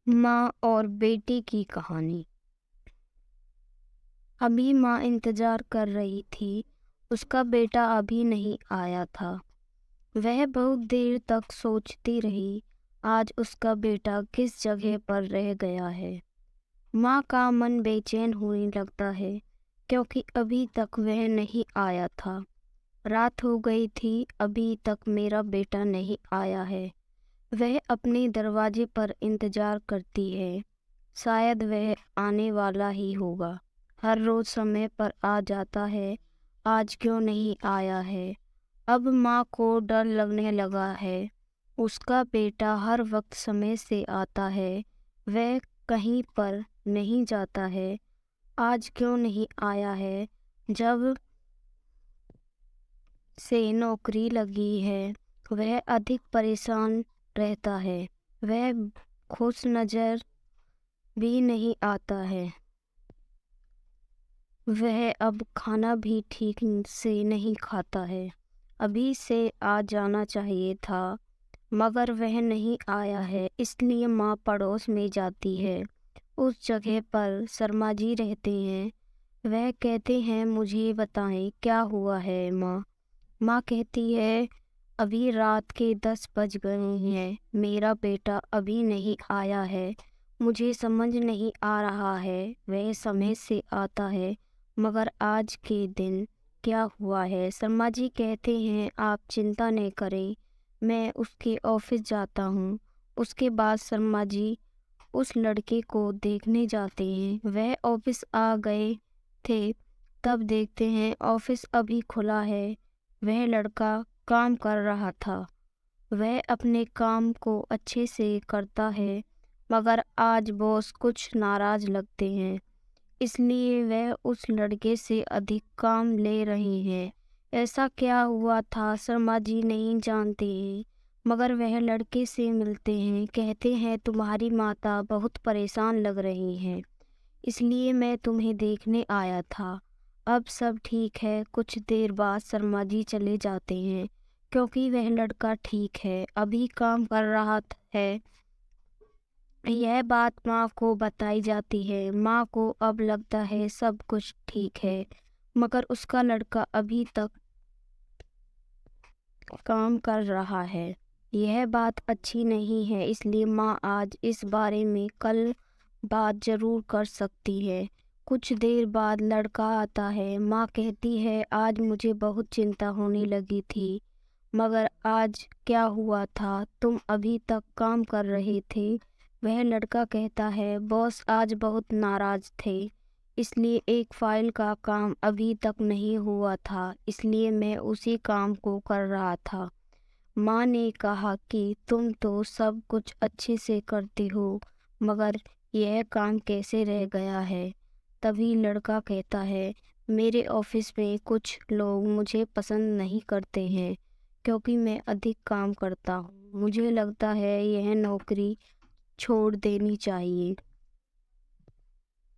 माँ और बेटे की कहानी। अभी माँ इंतजार कर रही थी। उसका बेटा अभी नहीं आया था। वह बहुत देर तक सोचती रही, आज उसका बेटा किस जगह पर रह गया है। माँ का मन बेचैन होने लगता है, क्योंकि अभी तक वह नहीं आया था। रात हो गई थी, अभी तक मेरा बेटा नहीं आया है। वह अपने दरवाजे पर इंतजार करती है, शायद वह आने वाला ही होगा। हर रोज समय पर आ जाता है, आज क्यों नहीं आया है। अब माँ को डर लगने लगा है। उसका बेटा हर वक्त समय से आता है, वह कहीं पर नहीं जाता है। आज क्यों नहीं आया है। जब से नौकरी लगी है, वह अधिक परेशान रहता है। वह खुश नजर भी नहीं आता है। वह अब खाना भी ठीक से नहीं खाता है। अभी से आ जाना चाहिए था, मगर वह नहीं आया है। इसलिए माँ पड़ोस में जाती है। उस जगह पर शर्मा जी रहते हैं। वह कहते हैं, मुझे बताएं क्या हुआ है माँ। माँ कहती है, अभी रात के 10 बज गए हैं, मेरा बेटा अभी नहीं आया है। मुझे समझ नहीं आ रहा है, वह समय से आता है, मगर आज के दिन क्या हुआ है। शर्मा जी कहते हैं, आप चिंता नहीं करें, मैं उसके ऑफिस जाता हूँ। उसके बाद शर्मा जी उस लड़के को देखने जाते हैं। वह ऑफिस आ गए थे, तब देखते हैं ऑफिस अभी खुला है। वह लड़का काम कर रहा था। वह अपने काम को अच्छे से करता है, मगर आज बॉस कुछ नाराज लगते हैं, इसलिए वह उस लड़के से अधिक काम ले रहे हैं। ऐसा क्या हुआ था शर्मा जी नहीं जानते हैं, मगर वह लड़के से मिलते हैं। कहते हैं, तुम्हारी माता बहुत परेशान लग रही हैं, इसलिए मैं तुम्हें देखने आया था। अब सब ठीक है। कुछ देर बाद शर्मा जी चले जाते हैं, क्योंकि वह लड़का ठीक है, अभी काम कर रहा है। यह बात माँ को बताई जाती है। माँ को अब लगता है सब कुछ ठीक है, मगर उसका लड़का अभी तक काम कर रहा है। यह बात अच्छी नहीं है, इसलिए माँ आज इस बारे में कल बात जरूर कर सकती है। कुछ देर बाद लड़का आता है। माँ कहती है, आज मुझे बहुत चिंता होने लगी थी, मगर आज क्या हुआ था, तुम अभी तक काम कर रहे थे। वह लड़का कहता है, बॉस आज बहुत नाराज थे, इसलिए एक फाइल का काम अभी तक नहीं हुआ था, इसलिए मैं उसी काम को कर रहा था। माँ ने कहा कि तुम तो सब कुछ अच्छे से करती हो, मगर यह काम कैसे रह गया है। तभी लड़का कहता है, मेरे ऑफिस में कुछ लोग मुझे पसंद नहीं करते हैं, क्योंकि मैं अधिक काम करता हूँ। मुझे लगता है यह नौकरी छोड़ देनी चाहिए।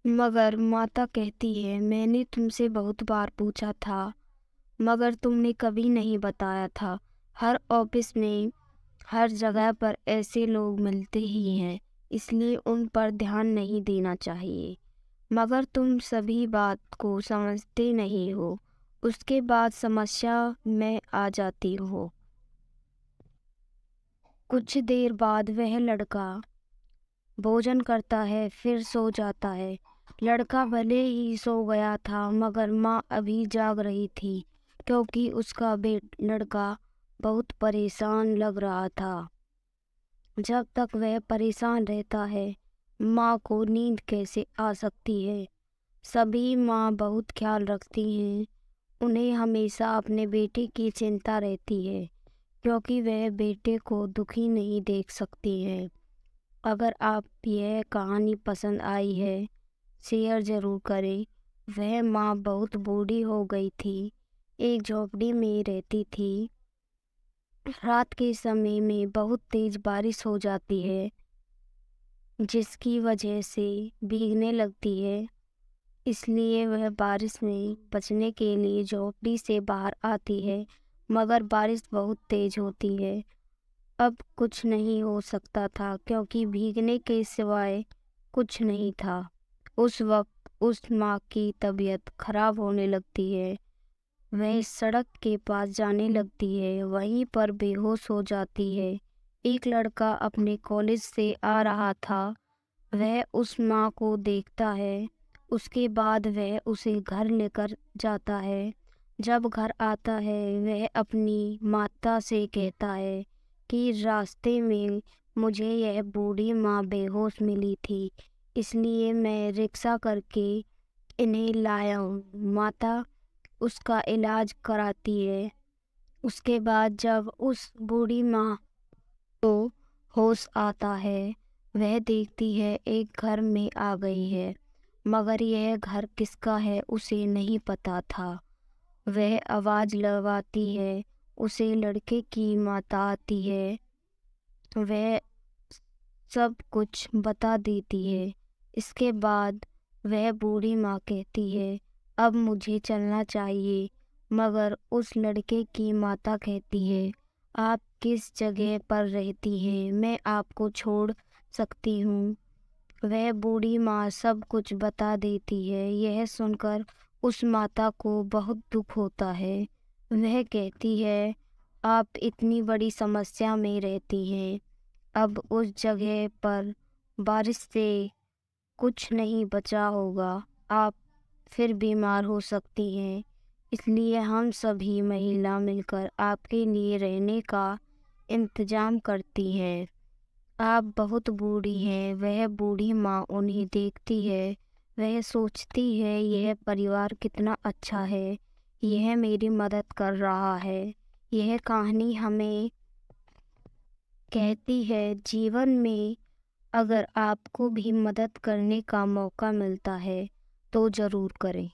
मगर माता कहती है, मैंने तुमसे बहुत बार पूछा था, मगर तुमने कभी नहीं बताया था। हर ऑफिस में हर जगह पर ऐसे लोग मिलते ही हैं, इसलिए उन पर ध्यान नहीं देना चाहिए, मगर तुम सभी बात को समझते नहीं हो। उसके बाद समस्या में आ जाती हो। कुछ देर बाद वह लड़का भोजन करता है, फिर सो जाता है। लड़का भले ही सो गया था, मगर माँ अभी जाग रही थी, क्योंकि उसका लड़का बहुत परेशान लग रहा था। जब तक वह परेशान रहता है, माँ को नींद कैसे आ सकती है। सभी माँ बहुत ख्याल रखती हैं। उन्हें हमेशा अपने बेटे की चिंता रहती है, क्योंकि वह बेटे को दुखी नहीं देख सकती हैं। अगर आप यह कहानी पसंद आई है, शेयर ज़रूर करें। वह माँ बहुत बूढ़ी हो गई थी, एक झोपड़ी में रहती थी। रात के समय में बहुत तेज बारिश हो जाती है, जिसकी वजह से भीगने लगती है। इसलिए वह बारिश में बचने के लिए झोपड़ी से बाहर आती है, मगर बारिश बहुत तेज होती है। अब कुछ नहीं हो सकता था क्योंकि भीगने के सिवाय कुछ नहीं था। उस वक्त उस माँ की तबीयत खराब होने लगती है। वह सड़क के पास जाने लगती है, वहीं पर बेहोश हो जाती है। एक लड़का अपने कॉलेज से आ रहा था। वह उस माँ को देखता है। उसके बाद वह उसे घर लेकर जाता है। जब घर आता है वह अपनी माता से कहता है कि रास्ते में मुझे यह बूढ़ी माँ बेहोश मिली थी, इसलिए मैं रिक्शा करके इन्हें लाया हूँ। माता उसका इलाज कराती है। उसके बाद जब उस बूढ़ी माँ को होश आता है, वह देखती है एक घर में आ गई है, मगर यह घर किसका है उसे नहीं पता था। वह आवाज़ लगाती है, उसे लड़के की माता आती है। वह सब कुछ बता देती है। इसके बाद वह बूढ़ी माँ कहती है, अब मुझे चलना चाहिए, मगर उस लड़के की माता कहती है, आप किस जगह पर रहती हैं, मैं आपको छोड़ सकती हूँ। वह बूढ़ी माँ सब कुछ बता देती है। यह सुनकर उस माता को बहुत दुख होता है। वह कहती है, आप इतनी बड़ी समस्या में रहती हैं, अब उस जगह पर बारिश से कुछ नहीं बचा होगा, आप फिर बीमार हो सकती हैं, इसलिए हम सभी महिला मिलकर आपके लिए रहने का इंतजाम करती हैं। आप बहुत बूढ़ी हैं। वह बूढ़ी माँ उन्हें देखती है। वह सोचती है, यह परिवार कितना अच्छा है, यह मेरी मदद कर रहा है। यह कहानी हमें कहती है, जीवन में अगर आपको भी मदद करने का मौका मिलता है तो ज़रूर करें।